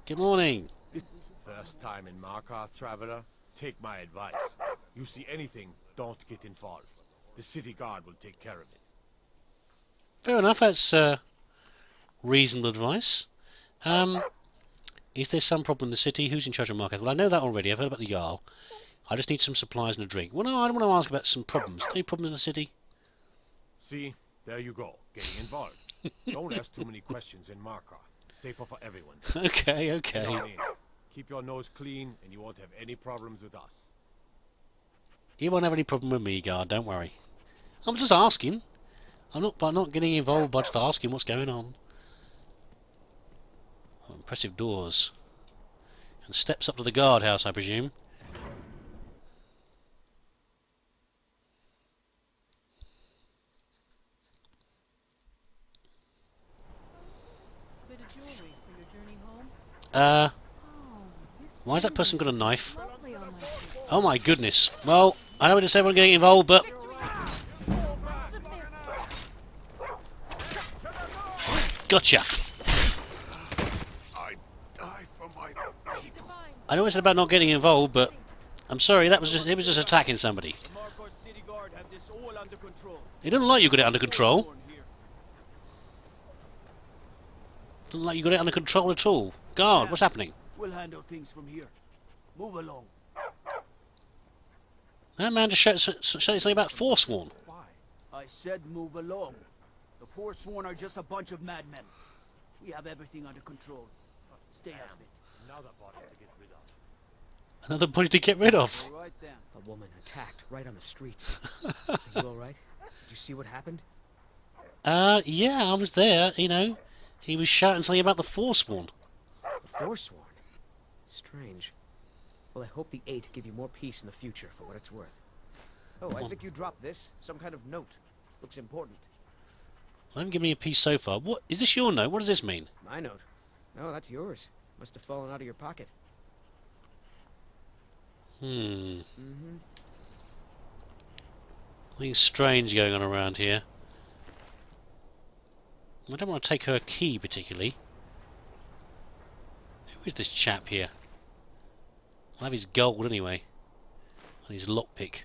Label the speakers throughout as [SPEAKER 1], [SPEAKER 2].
[SPEAKER 1] Good morning.
[SPEAKER 2] First time in Markarth, traveler? Take my advice. You see anything, don't get involved. The city guard will take care of it.
[SPEAKER 1] Fair enough, that's reasonable advice. Is there some problem in the city? Who's in charge of Markarth? Well, I know that already. I've heard about the Jarl. I just need some supplies and a drink. Well, no, I want to ask about some problems. Any problems in the city?
[SPEAKER 2] See, there you go, getting involved. Don't ask too many questions in Markarth. Safer for everyone.
[SPEAKER 1] Okay.
[SPEAKER 2] Get on in. Keep your nose clean, and you won't have any problems with us.
[SPEAKER 1] You won't have any problem with me, guard. Don't worry. I'm just asking. I'm not getting involved, but just asking what's going on. Oh, impressive doors. And steps up to the guardhouse, I presume.
[SPEAKER 3] Bit of jewelry for your journey home?
[SPEAKER 1] Why has that person got a knife? Oh my goodness. Well, I don't want to say everyone getting involved, but... Gotcha!
[SPEAKER 2] I die for my people.
[SPEAKER 1] I know it's about not getting involved, but... I'm sorry, it was just attacking somebody.
[SPEAKER 2] The Markarth city guard have this all under control.
[SPEAKER 1] It doesn't like you got it under control. Doesn't like you got it under control at all. Guard, what's happening?
[SPEAKER 4] We'll handle things from here. Move along.
[SPEAKER 1] That man just said something about Forsworn.
[SPEAKER 4] Why? I said move along. The Forsworn are just a bunch of madmen. We have everything under control. Stay out of it.
[SPEAKER 2] Another body to get rid of.
[SPEAKER 1] Another body to get rid of.
[SPEAKER 4] All right then.
[SPEAKER 5] A woman attacked right on the streets. Are you alright? Did you see what happened?
[SPEAKER 1] Yeah, I was there, you know. He was shouting something about the Forsworn.
[SPEAKER 5] The Forsworn? Strange. Well, I hope the Eight give you more peace in the future, for what it's worth. Oh, I think you dropped this. Some kind of note. Looks important.
[SPEAKER 1] I haven't given me a piece so far. What is this your note? What does this mean?
[SPEAKER 5] My note? No, that's yours. Must have fallen out of your pocket.
[SPEAKER 1] Something strange going on around here. I don't want to take her key particularly. Who is this chap here? I'll have his gold anyway. And his lockpick.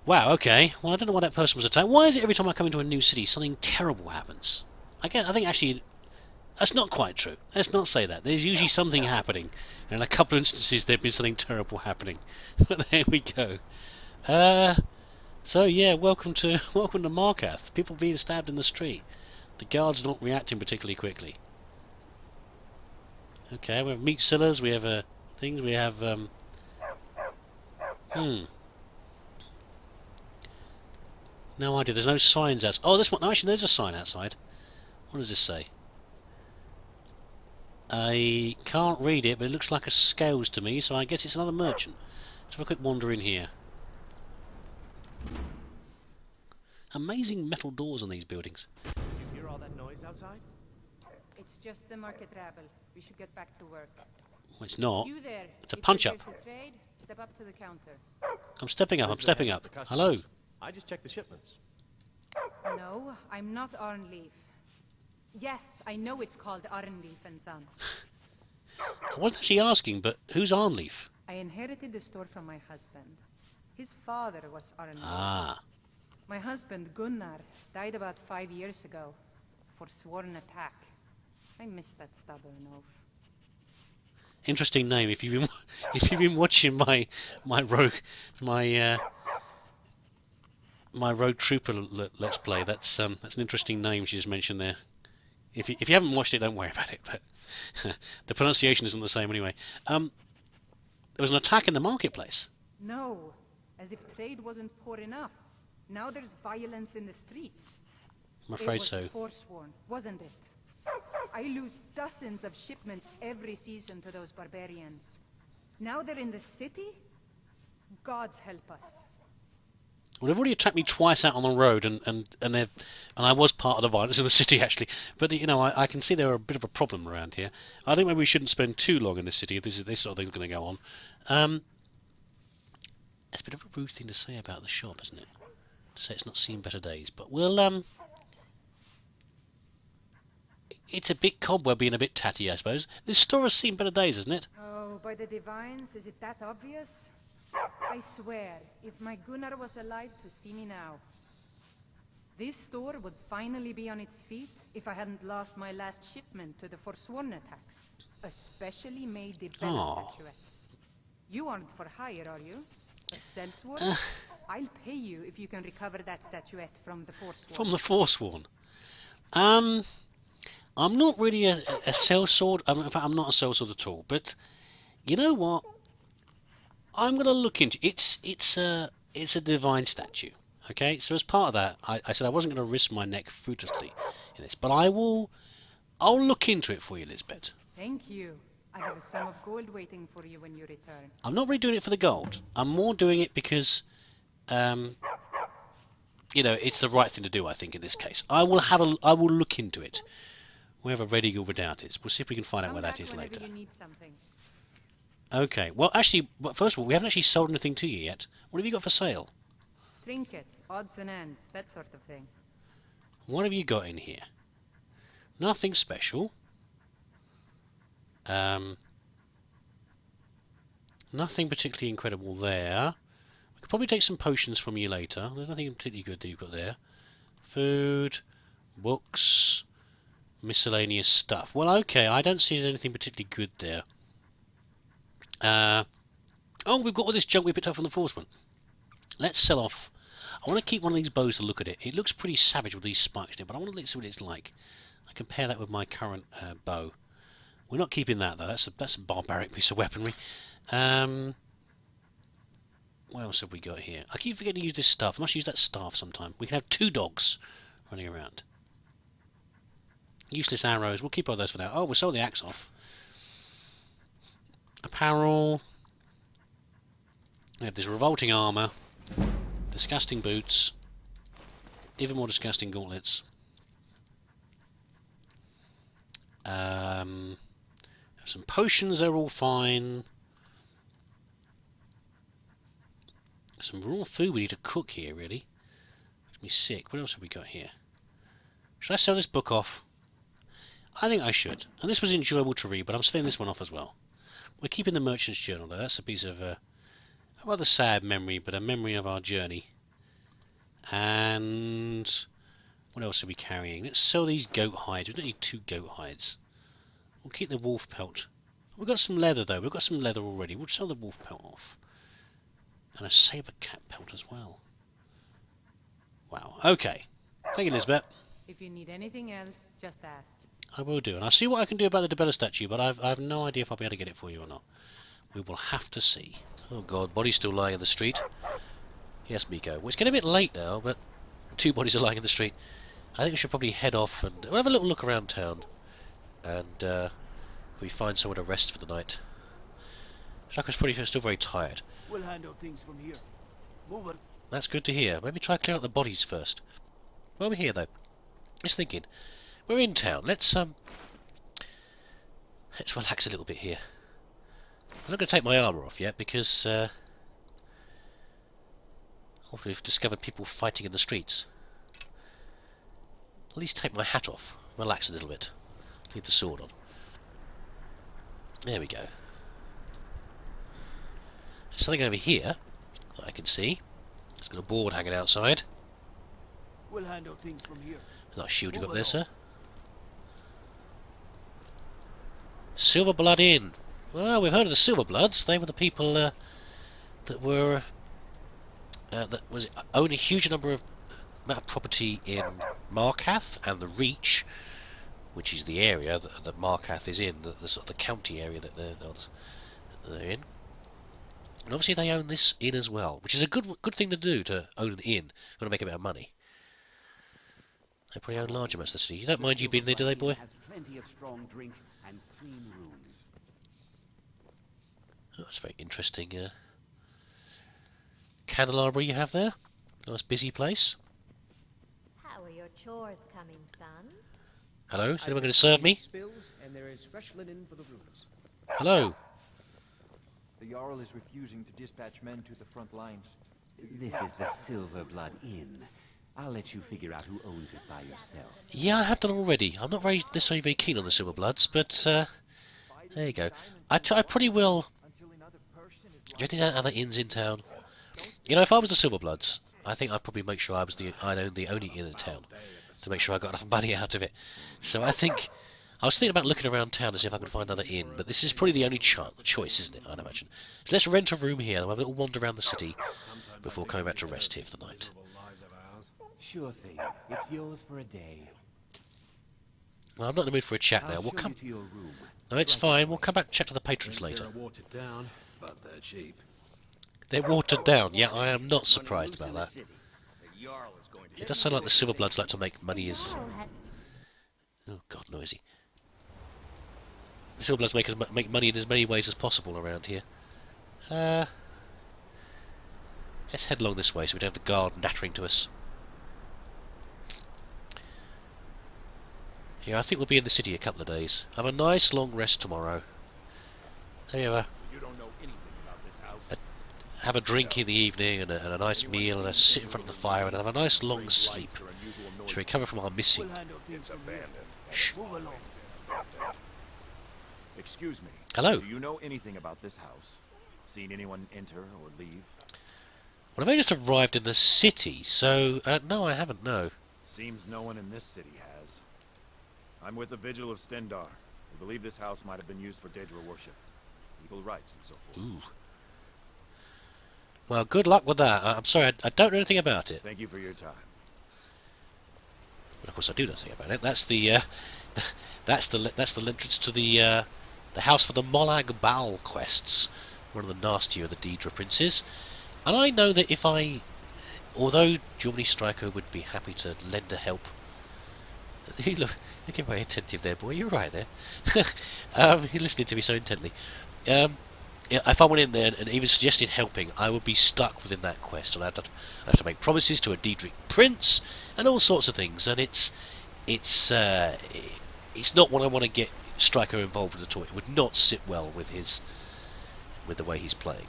[SPEAKER 1] Wow, okay. Well, I don't know why that person was attacked. Why is it every time I come into a new city something terrible happens? I think actually that's not quite true. Let's not say that. There's usually something happening. And in a couple of instances there's been something terrible happening. But there we go. So yeah, welcome to Markarth. People being stabbed in the street. The guards not reacting particularly quickly. Okay, we have meat sellers, we have things, we have no idea, there's no signs outside. Oh, this one, actually there's a sign outside. What does this say? I can't read it, but it looks like a scales to me, so I guess it's another merchant. Let's have a quick wander in here. Amazing metal doors on these buildings.
[SPEAKER 6] Did you hear all that noise outside?
[SPEAKER 3] It's just the market rabble. We should get back to work.
[SPEAKER 1] Well, it's not.
[SPEAKER 3] You there?
[SPEAKER 1] It's a
[SPEAKER 3] if
[SPEAKER 1] punch
[SPEAKER 3] you're
[SPEAKER 1] up.
[SPEAKER 3] here to trade, step up to the counter.
[SPEAKER 1] I'm stepping up, I'm stepping up. Hello.
[SPEAKER 6] I just checked the shipments.
[SPEAKER 3] No, I'm not Arnleaf. Yes, I know it's called Arnleaf and Sons.
[SPEAKER 1] I wasn't actually asking, but who's Arnleaf?
[SPEAKER 3] I inherited the store from my husband. His father was Arnleaf.
[SPEAKER 1] Ah.
[SPEAKER 3] My husband, Gunnar, died about 5 years ago. For sworn attack. I miss that stubborn oaf.
[SPEAKER 1] Interesting name. If you've been watching my rogue trooper let's play, that's an interesting name she just mentioned there. If you haven't watched it, don't worry about it. But the pronunciation isn't the same anyway. There was an attack in the marketplace.
[SPEAKER 3] No, as if trade wasn't poor enough. Now there's violence in the streets.
[SPEAKER 1] I'm afraid
[SPEAKER 3] It was
[SPEAKER 1] so.
[SPEAKER 3] the Forsworn, wasn't it? I lose dozens of shipments every season to those barbarians. Now they're in the city? Gods help us.
[SPEAKER 1] Well, they've already attacked me twice out on the road, and I was part of the violence in the city actually. But you know, I can see they're a bit of a problem around here. I think maybe we shouldn't spend too long in the city if this sort of thing's going to go on. It's a bit of a rude thing to say about the shop, isn't it? To say it's not seen better days, but we'll It's a bit cobwebby and a bit tatty, I suppose. This store has seen better days, hasn't it?
[SPEAKER 3] Oh, by the divines, is it that obvious? I swear, if my Gunnar was alive to see me now, this store would finally be on its feet if I hadn't lost my last shipment to the Forsworn attacks. Especially made the Bella statuette. You aren't for hire, are you? A sellsworn? I'll pay you if you can recover that statuette from the Forsworn.
[SPEAKER 1] From the Forsworn. I'm not really a sellsword. In fact, I'm not a sellsword at all. But you know what? I'm going to look into it's a divine statue. Okay, so as part of that, I said I wasn't going to risk my neck fruitlessly in this, but I'll look into it for you, Lisbeth.
[SPEAKER 3] Thank you. I have a sum of gold waiting for you when you return.
[SPEAKER 1] I'm not really doing it for the gold. I'm more doing it because, it's the right thing to do. I think in this case, I will look into it. Wherever Redigal Redoubt is, we'll see if we can find out where that is later.
[SPEAKER 3] You need something.
[SPEAKER 1] Okay. Well, actually, first of all, we haven't actually sold anything to you yet. What have you got for sale?
[SPEAKER 3] Trinkets, odds and ends, that sort of thing.
[SPEAKER 1] What have you got in here? Nothing special. Nothing particularly incredible there. We could probably take some potions from you later. There's nothing particularly good that you've got there. Food, books, miscellaneous stuff. Well, okay, I don't see anything particularly good there. Oh, we've got all this junk we picked up from the Forsworn. Let's sell off. I want to keep one of these bows to look at it. It looks pretty savage with these spikes in it, but I want to see what it's like. I compare that with my current bow. We're not keeping that though. That's a barbaric piece of weaponry. What else have we got here? I keep forgetting to use this staff. I must use that staff sometime. We can have 2 dogs running around. Useless arrows. We'll keep all those for now. Oh, we'll sell the axe off. Apparel. We have this revolting armour. Disgusting boots. Even more disgusting gauntlets. Some potions, they're all fine. Some raw food we need to cook here, really. Makes me sick. What else have we got here? Should I sell this book off? I think I should. And this was enjoyable to read, but I'm selling this one off as well. We're keeping the Merchant's Journal, though. That's a piece of a rather sad memory, but a memory of our journey. And what else are we carrying? Let's sell these goat hides. We don't need 2 goat hides. We'll keep the wolf pelt. We've got some leather, though. We've got some leather already. We'll sell the wolf pelt off. And a saber cat pelt as well. Wow. Okay. Thank you, Lisbeth.
[SPEAKER 3] If you need anything else, just ask.
[SPEAKER 1] I will do. And I'll see what I can do about the Debella statue, but I have no idea if I'll be able to get it for you or not. We will have to see. Oh god, body's still lying in the street. Yes, Miko. Well, it's getting a bit late now, but 2 bodies are lying in the street. I think we should probably head off and we'll have a little look around town. And we find somewhere to rest for the night. Shaka's probably still very tired.
[SPEAKER 4] We'll handle things from here. Move it.
[SPEAKER 1] That's good to hear. Maybe try clear out the bodies first. While we're here, though, just thinking, we're in town. Let's relax a little bit here. I'm not going to take my armour off yet because we've discovered people fighting in the streets. At least take my hat off. Relax a little bit. Leave the sword on. There we go. There's something over here that I can see. It's got a board hanging outside.
[SPEAKER 4] We'll handle things from here.
[SPEAKER 1] Nice shield you got there, sir. Silver Blood Inn. Well, we've heard of the Silver Bloods. They were the people that own a huge amount of property in Markath and the Reach, which is the area that Markath is in, the sort of the county area that they're in. And obviously they own this inn as well, which is a good thing to do, to own an inn. You want to make a bit of money. They probably own large amounts of the city. You don't mind you being there, do they, boy?
[SPEAKER 7] Has plenty of strong drink and clean rooms.
[SPEAKER 1] Oh, that's a very interesting candelabra you have there. Nice busy place.
[SPEAKER 8] How are your chores coming, son?
[SPEAKER 1] Hello, is anyone going to serve me?
[SPEAKER 5] Spills, and there is fresh linen for the rooms.
[SPEAKER 1] Hello.
[SPEAKER 9] The Jarl is refusing to dispatch men to the front lines.
[SPEAKER 7] This is the Silver Blood Inn. I'll let you figure out who owns it by yourself.
[SPEAKER 1] Yeah, I have done already. I'm not very necessarily very keen on the Silver Bloods, but there you go. I probably will. Do you think there are other inns in town? You know, if I was the Silver Bloods, I think I'd probably make sure I'd own the only inn in town to make sure I got enough money out of it. So I was thinking about looking around town to see if I could find another inn, but this is probably the only choice, isn't it? I'd imagine. So let's rent a room here. We'll have a little wander around the city before coming back to rest here for the night.
[SPEAKER 7] Sure thing. It's yours for a day.
[SPEAKER 1] Well, I'm not in the mood for a chat now.
[SPEAKER 7] I'll
[SPEAKER 1] We'll
[SPEAKER 7] show
[SPEAKER 1] come.
[SPEAKER 7] you to your room.
[SPEAKER 1] No, it's fine. We'll come back and chat to the patrons later.
[SPEAKER 6] Watered down, but they're cheap.
[SPEAKER 1] They're watered down. Yeah, I am not surprised about that. It does sound like the Silver Bloods like to make money as... Oh, God, noisy. The Silver Bloods make money in as many ways as possible around here. Let's head along this way so we don't have the guard nattering to us. Yeah, I think we'll be in the city a couple of days. Have a nice long rest tomorrow. Have a drink in the evening and a nice meal and sit in front of the fire and have a nice long sleep to recover from our missing. Shh.
[SPEAKER 10] Excuse me.
[SPEAKER 1] Hello.
[SPEAKER 10] Do you know anything about this house? Seen anyone enter or leave?
[SPEAKER 1] Well, I've only just arrived in the city, so no, I haven't. No.
[SPEAKER 10] Seems no one in this city has. I'm with the Vigil of Stendar. We believe this house might have been used for Daedra worship, evil rites, and so forth.
[SPEAKER 1] Ooh. Well, good luck with that. I'm sorry, I don't know anything about it.
[SPEAKER 10] Thank you for your time.
[SPEAKER 1] But of course, I do know something about it. That's the that's the entrance to the house for the Molag Bal quests, one of the nastier of the Daedra princes. And I know that if although Germany Striker would be happy to lend a help. Looking very attentive there, boy. You're right there. You're listening to me so intently. If I went in there and even suggested helping, I would be stuck within that quest, and I'd have to make promises to a Daedric prince and all sorts of things. And it's not what I want to get Striker involved with at all. It would not sit well with the way he's playing.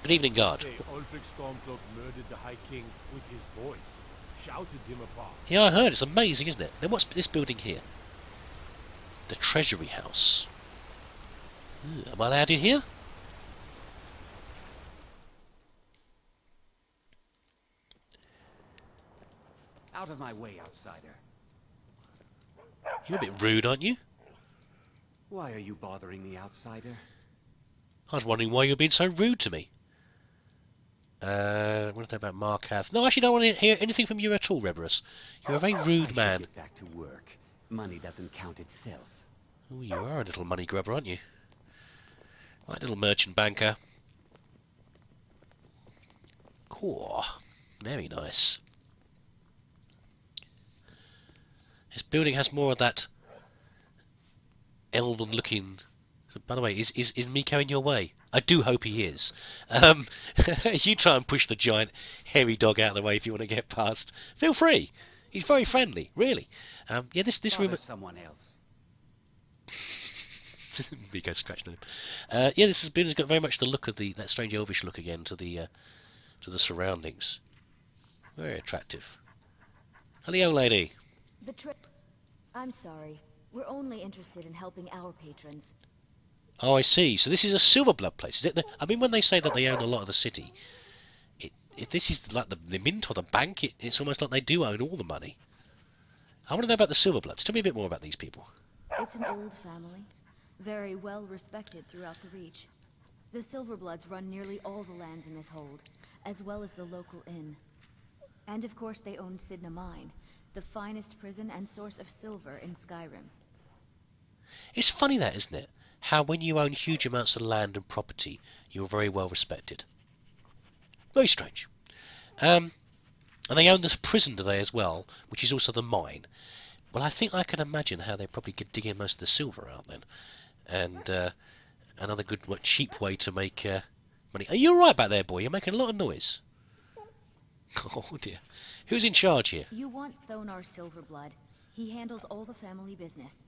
[SPEAKER 1] Good evening, guard.
[SPEAKER 2] Ulfric Stormcloak murdered the High King with his voice, shouted him apart.
[SPEAKER 1] Yeah, I heard. It's amazing, isn't it? Then what's this building here? The Treasury House. Am I allowed in here?
[SPEAKER 7] Out of my way, outsider.
[SPEAKER 1] You're a bit rude, aren't you?
[SPEAKER 7] Why are you bothering me, outsider?
[SPEAKER 1] I was wondering why you're being so rude to me. What did I say about Markath? No, I actually don't want to hear anything from you at all, Reverus. You're a very rude man.
[SPEAKER 7] Get back to work. Money doesn't count itself.
[SPEAKER 1] Oh, you are a little money grubber, aren't you? Right, little merchant banker. Cool. Very nice. This building has more of that elven-looking... By the way, is Miko in your way? I do hope he is. You try and push the giant hairy dog out of the way if you want to get past. Feel free. He's very friendly, really. Yeah, this room...
[SPEAKER 7] someone else.
[SPEAKER 1] Miko scratching him. Yeah, this building's got very much the look of that strange elvish look again to the surroundings. Very attractive. Hello, lady.
[SPEAKER 11] I'm sorry. We're only interested in helping our patrons.
[SPEAKER 1] Oh, I see. So this is a silver blood place, is it? I mean, when they say that they own a lot of the city, if this is like the mint or the bank, it's almost like they do own all the money. I want to know about the silver bloods. Tell me a bit more about these people.
[SPEAKER 11] It's an old family, very well respected throughout the Reach. The Silverbloods run nearly all the lands in this hold, as well as the local inn. And of course they own Sidna Mine, the finest prison and source of silver in Skyrim.
[SPEAKER 1] It's funny that, isn't it? How when you own huge amounts of land and property, you're very well respected. Very strange. And they own this prison today as well, which is also the mine. Well, I think I can imagine how they probably could dig in most of the silver out then. And another good, cheap way to make money. Are you alright back there, boy? You're making a lot of noise. Oh dear. Who's in charge here?
[SPEAKER 11] You want Thonar Silverblood. He handles all the family business.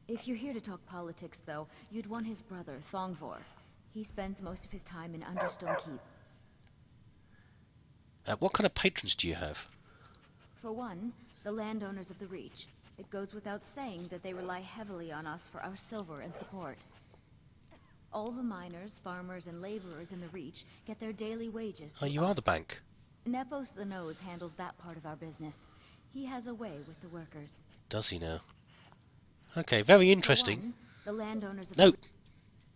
[SPEAKER 11] If you're here to talk politics, though, you'd want his brother, Thongvor. He spends most of his time in Understone Keep.
[SPEAKER 1] What kind of patrons do you have?
[SPEAKER 11] For one, the landowners of the Reach. It goes without saying that they rely heavily on us for our silver and support. All the miners, farmers, and laborers in the Reach get their daily wages
[SPEAKER 1] Oh,
[SPEAKER 11] through
[SPEAKER 1] you are
[SPEAKER 11] us.
[SPEAKER 1] the bank.
[SPEAKER 11] Nepos the Nose handles that part of our business. He has a way with the workers.
[SPEAKER 1] Does he now? Okay, very interesting.
[SPEAKER 11] For one, the landowners of
[SPEAKER 1] No.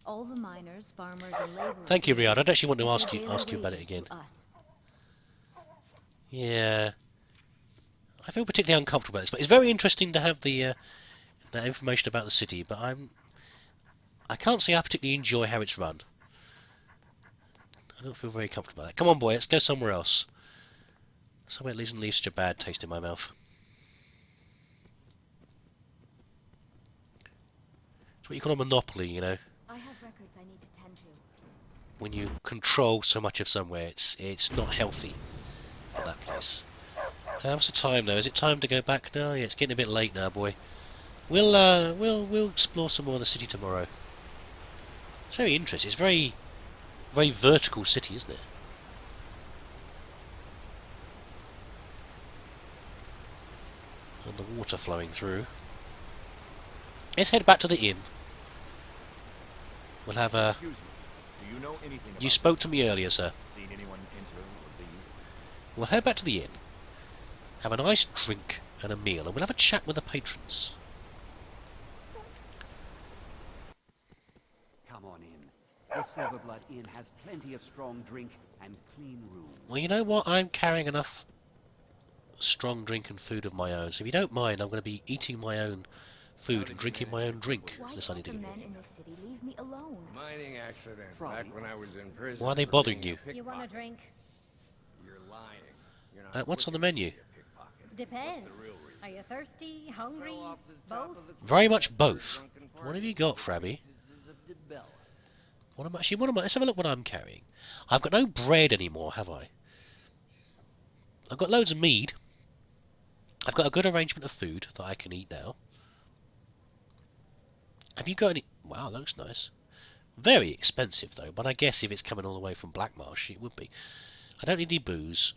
[SPEAKER 11] all the miners, farmers, and laborers.
[SPEAKER 1] Thank you,
[SPEAKER 11] in the
[SPEAKER 1] Riyadh. I'd
[SPEAKER 11] Reach
[SPEAKER 1] actually want to
[SPEAKER 11] get
[SPEAKER 1] ask
[SPEAKER 11] their
[SPEAKER 1] you
[SPEAKER 11] daily
[SPEAKER 1] about it
[SPEAKER 11] wages
[SPEAKER 1] again.
[SPEAKER 11] through us.
[SPEAKER 1] Yeah. I feel particularly uncomfortable about this, but it's very interesting to have the that information about the city, but I can't say I particularly enjoy how it's run. I don't feel very comfortable about that. Come on, boy, let's go somewhere else. Somewhere that doesn't leave such a bad taste in my mouth. It's what you call a monopoly, you know.
[SPEAKER 11] I have records I need to tend to.
[SPEAKER 1] When you control so much of somewhere, it's not healthy for that place. What's the time though? Is it time to go back now? Yeah, it's getting a bit late now, boy. We'll explore some more of the city tomorrow. It's very interesting. It's very vertical city, isn't it? And the water flowing through. Let's head back to the inn. We'll have a.
[SPEAKER 10] Excuse me. Do you know anything about
[SPEAKER 1] You spoke
[SPEAKER 10] this
[SPEAKER 1] to me
[SPEAKER 10] house?
[SPEAKER 1] earlier, sir.
[SPEAKER 10] Seen anyone enter or leave?
[SPEAKER 1] We'll head back to the inn, have a nice drink and a meal, and we'll have a chat with the patrons.
[SPEAKER 7] Come on in. The Silverblood Inn has plenty of strong drink and clean rooms.
[SPEAKER 1] Well, you know what? I'm carrying enough strong drink and food of my own, so if you don't mind, I'm going to be eating my own food and drinking my own drink
[SPEAKER 11] Why
[SPEAKER 1] this sunny
[SPEAKER 11] don't
[SPEAKER 1] day.
[SPEAKER 11] the men in this city leave me alone?
[SPEAKER 6] Mining accident
[SPEAKER 7] Froggy.
[SPEAKER 6] back when I was in prison.
[SPEAKER 1] Why are they
[SPEAKER 6] for
[SPEAKER 1] bothering
[SPEAKER 6] being
[SPEAKER 1] you?
[SPEAKER 8] You want a
[SPEAKER 6] pickpocket.
[SPEAKER 8] drink?
[SPEAKER 6] You're lying. You're not
[SPEAKER 1] What's on the
[SPEAKER 6] wicked to
[SPEAKER 1] menu?
[SPEAKER 6] be a pickpocket.
[SPEAKER 8] Depends.
[SPEAKER 6] What's the real reason?
[SPEAKER 8] Are you thirsty, hungry,
[SPEAKER 6] Fell off the top
[SPEAKER 8] both?
[SPEAKER 6] of the
[SPEAKER 1] Very
[SPEAKER 6] cliff
[SPEAKER 1] much
[SPEAKER 6] at a
[SPEAKER 1] both.
[SPEAKER 6] drunken
[SPEAKER 1] What
[SPEAKER 6] party.
[SPEAKER 1] have you got, Frabby?
[SPEAKER 7] Practices of the Bella.
[SPEAKER 1] Let's have a look what I'm carrying. I've got no bread anymore, have I? I've got loads of mead. I've got a good arrangement of food that I can eat now. Have you got any... Wow, that looks nice. Very expensive, though, but I guess if it's coming all the way from Blackmarsh, it would be. I don't need any booze.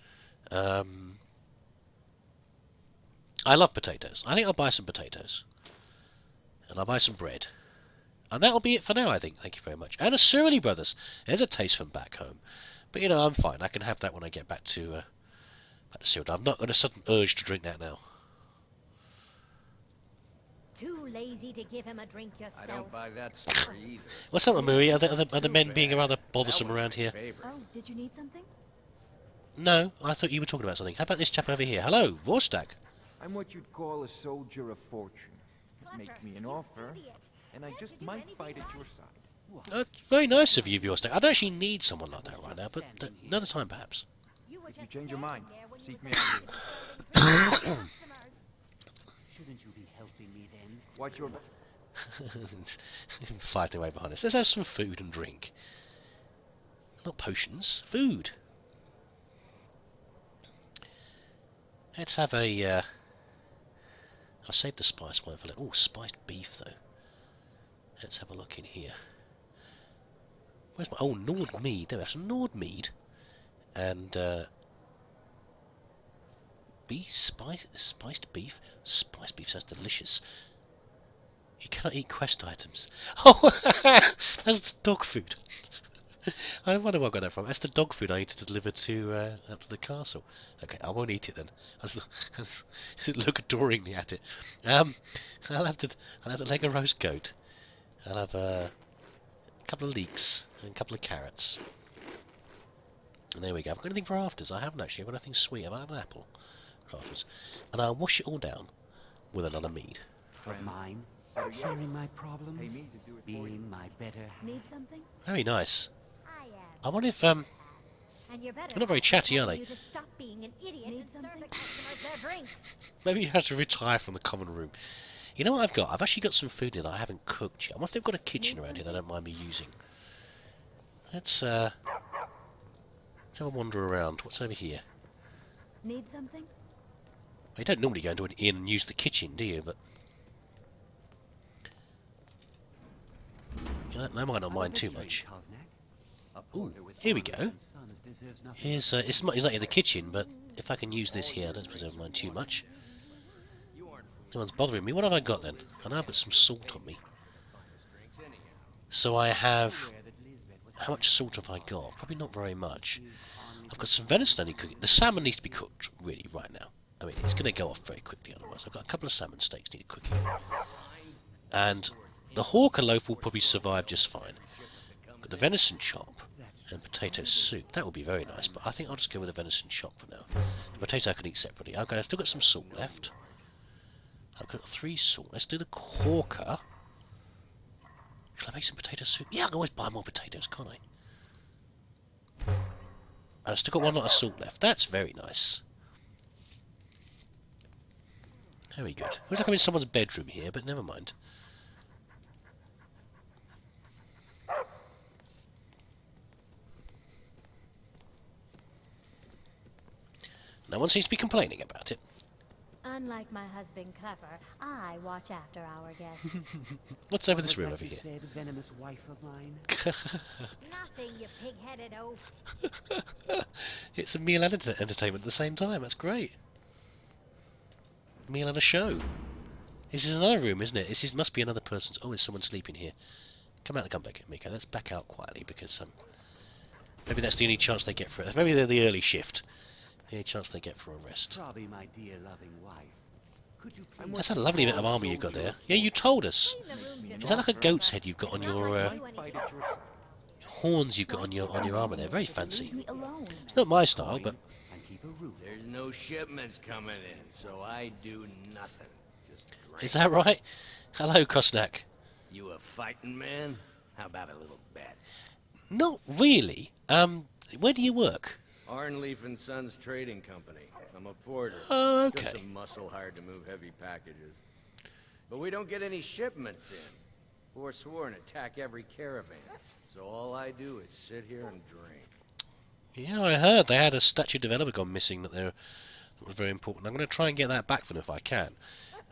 [SPEAKER 1] I love potatoes. I think I'll buy some potatoes. And I'll buy some bread. And that'll be it for now, I think. Thank you very much. And a Surly Brothers. There's a taste from back home. But, you know, I'm fine. I can have that when I get back to Cyrodiil. I'm not got a sudden urge to drink that now.
[SPEAKER 8] Too lazy to give him a drink yourself.
[SPEAKER 6] I don't buy that story either.
[SPEAKER 1] What's up, Amuri? Are the
[SPEAKER 6] Too
[SPEAKER 1] men being
[SPEAKER 6] bad.
[SPEAKER 1] rather bothersome
[SPEAKER 6] That was
[SPEAKER 1] around
[SPEAKER 6] my
[SPEAKER 1] here?
[SPEAKER 6] favorite.
[SPEAKER 11] Oh, did you need something?
[SPEAKER 1] No, I thought you were talking about something. How about this chap over here? Hello, Vorstag.
[SPEAKER 9] I'm what you'd call a soldier of fortune. Make me an offer, and I just might fight at your side.
[SPEAKER 1] Very nice of you, Vorstag. I don't actually need someone like that right now, but another time perhaps.
[SPEAKER 8] You were
[SPEAKER 9] If you
[SPEAKER 8] just
[SPEAKER 9] change your mind,
[SPEAKER 8] standing there when
[SPEAKER 9] seek
[SPEAKER 8] you
[SPEAKER 9] me
[SPEAKER 8] was
[SPEAKER 9] out
[SPEAKER 8] drinking customers.
[SPEAKER 4] Shouldn't you be helping me then?
[SPEAKER 9] Watch your...
[SPEAKER 1] Fighting away behind us. Let's have some food and drink. Not potions, food. Let's have a... I'll save the spice one for later. Oh, spiced beef, though. Let's have a look in here. Where's my... Oh, Nord mead. There we have some Nord mead. And, beef, spiced beef. Spiced beef sounds delicious. You cannot eat quest items. Oh, that's the dog food. I wonder where I got that from. That's the dog food I need to deliver to up to the castle. Okay, I won't eat it then. I'll look adoringly at it. I'll have the leg of roast goat. I'll have a couple of leeks and a couple of carrots. And there we go. I've got anything for afters? I haven't actually. I've got nothing sweet. I might have an apple for afters. And I'll wash it all down with another mead.
[SPEAKER 4] From mine, sharing my problems,
[SPEAKER 9] Pay me to do it for you.
[SPEAKER 4] being my better half.
[SPEAKER 11] Need something?
[SPEAKER 1] Very nice.
[SPEAKER 8] I am.
[SPEAKER 1] I wonder if
[SPEAKER 8] And you're better
[SPEAKER 1] They're not very chatty, are they?
[SPEAKER 8] You to stop being an idiot
[SPEAKER 11] Need
[SPEAKER 8] and serve
[SPEAKER 11] something?
[SPEAKER 8] the customers their drinks.
[SPEAKER 1] maybe you have to retire from the common room. You know what I've got? I've actually got some food here that I haven't cooked yet. I wonder if they've got a kitchen
[SPEAKER 11] Need
[SPEAKER 1] around here they
[SPEAKER 11] something?
[SPEAKER 1] don't mind me using. Let's have a wander around. What's over here?
[SPEAKER 11] Need something?
[SPEAKER 1] You don't normally go into an inn and use the kitchen, do you? But they might not mind too much. Ooh, here we go. Here's it's not in the kitchen, but if I can use this here, I don't suppose I mind too much. No one's bothering me. What have I got then? I know I've got some salt on me. So I have... How much salt have I got? Probably not very much. I've got some venison I need cooking. The salmon needs to be cooked, really, right now. I mean, it's going to go off very quickly otherwise. I've got a couple of salmon steaks needed cooking. And the hawker loaf will probably survive just fine. But the venison chop and potato soup, that will be very nice, but I think I'll just go with the venison chop for now. The potato I can eat separately. Okay, I've still got some salt left. I've got 3 salt. Let's do the hawker. Shall I make some potato soup? Yeah, I can always buy more potatoes, can't I? And I've still got 1 lot of salt left. That's very nice. Very good. Looks like I'm in someone's bedroom here, but never mind. No one seems to be complaining about it.
[SPEAKER 8] Unlike my husband Clever, I watch after our guests.
[SPEAKER 1] What's over this room over here?
[SPEAKER 4] Said, venomous wife of mine?
[SPEAKER 8] Nothing, you pig-headed oaf.
[SPEAKER 1] It's a meal and entertainment at the same time. That's great. Meal and a show. This is another room, isn't it? This must be another person's... Oh, there's someone sleeping here. Come out and come back, Miko. Let's back out quietly because maybe that's the only chance they get for it. Maybe they're the early shift. The only chance they get for a rest.
[SPEAKER 7] Probably my dear loving wife. Could you please...
[SPEAKER 1] That's a lovely bit of armour you've got there. Yeah, you told us. Is that like a goat's head you've got on your horns you've got on your armour there? Very fancy. It's not my style, but
[SPEAKER 6] There's no shipments coming in, so I do nothing. Just drink.
[SPEAKER 1] is that right? Hello, Kosnak.
[SPEAKER 6] You a fighting man? How about a little bet?
[SPEAKER 1] Not really. Where do you work?
[SPEAKER 6] Arnleaf and Sons Trading Company. I'm a porter.
[SPEAKER 1] Oh, okay.
[SPEAKER 6] Just some muscle hired to move heavy packages. But we don't get any shipments in. Forsworn attack every caravan. So all I do is sit here and drink.
[SPEAKER 1] Yeah, I heard they had a statue developer gone missing that was very important. I'm going to try and get that back for them if I can.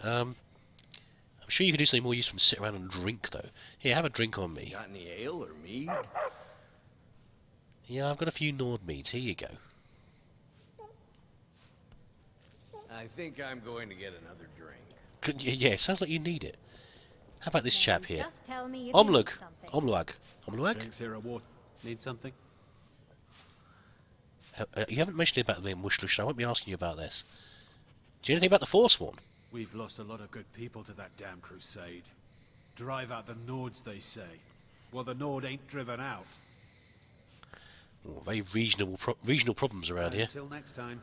[SPEAKER 1] I'm sure you could do something more useful than sit around and drink, though. Here, have a drink on me.
[SPEAKER 6] Got any ale or mead?
[SPEAKER 1] Yeah, I've got a few Nord meads. Here you go.
[SPEAKER 6] I think I'm going to get another drink.
[SPEAKER 1] Yeah, sounds like you need it. How about this chap here?
[SPEAKER 8] Just tell me if you
[SPEAKER 1] Omlug.
[SPEAKER 8] need something.
[SPEAKER 1] Omluag?
[SPEAKER 12] Drinks here a war. Need something?
[SPEAKER 1] You haven't mentioned about the Mushlush, so I won't be asking you about this. Do you know anything about the Forsworn?
[SPEAKER 12] We've lost a lot of good people to that damn crusade. Drive out the Nords, they say. Well, the Nord ain't driven out.
[SPEAKER 1] Oh, very regional problems around here.
[SPEAKER 12] Until next time.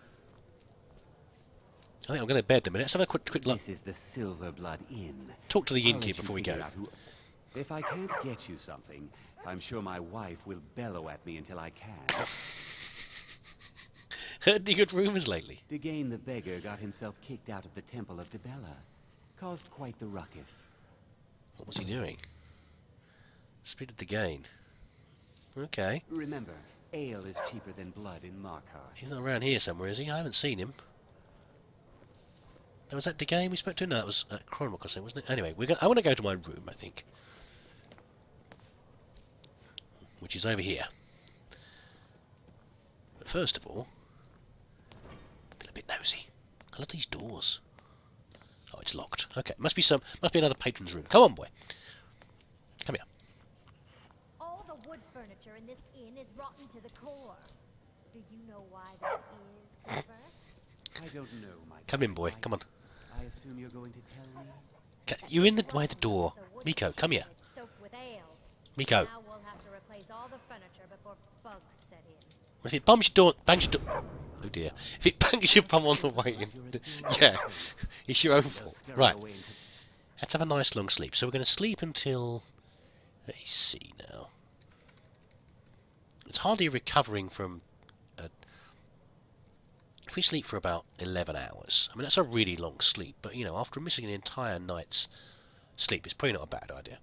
[SPEAKER 1] I think I'm going to bed in a minute. Let's have a quick look.
[SPEAKER 7] This is the Silverblood Inn.
[SPEAKER 1] Talk to the
[SPEAKER 7] I'll
[SPEAKER 1] innkeeper
[SPEAKER 7] let you
[SPEAKER 1] before we go.
[SPEAKER 7] figure out If I can't get you something, I'm sure my wife will bellow at me until I can.
[SPEAKER 1] Heard any good rumours lately?
[SPEAKER 7] Degain the beggar got himself kicked out of the Temple of Dibella. Caused quite the ruckus.
[SPEAKER 1] What was he doing? Spirited Degain. Okay.
[SPEAKER 7] Remember, ale is cheaper than blood in Markarth.
[SPEAKER 1] He's not around here somewhere, is he? I haven't seen him. Was that Degain we spoke to? No, that was Cronrock or something, wasn't it? Anyway, I want to go to my room, I think. Which is over here. But first of all, a bit nosy. I love these doors. Oh, it's locked. Okay, must be another patron's room. Come on, boy. Come here.
[SPEAKER 8] All the wood furniture in this inn is rotten to the core. Do you know why that is, Clever?
[SPEAKER 7] I don't know, my
[SPEAKER 1] Come in, boy. Come on.
[SPEAKER 7] I assume you're going to tell me?
[SPEAKER 1] You're in by the door. Miko, come here.
[SPEAKER 8] Soaked with ale.
[SPEAKER 1] Miko.
[SPEAKER 8] Now we'll have to replace all the furniture before bugs set in.
[SPEAKER 1] Well, if it bangs your door... Oh dear. If it bangs your bum on the way in... Yeah. It's your own fault. Right. Let's have a nice long sleep. So we're going to sleep until... Let me see now. It's hardly recovering from... If we sleep for about 11 hours, I mean, that's a really long sleep, but, you know, after missing an entire night's sleep, it's probably not a bad idea.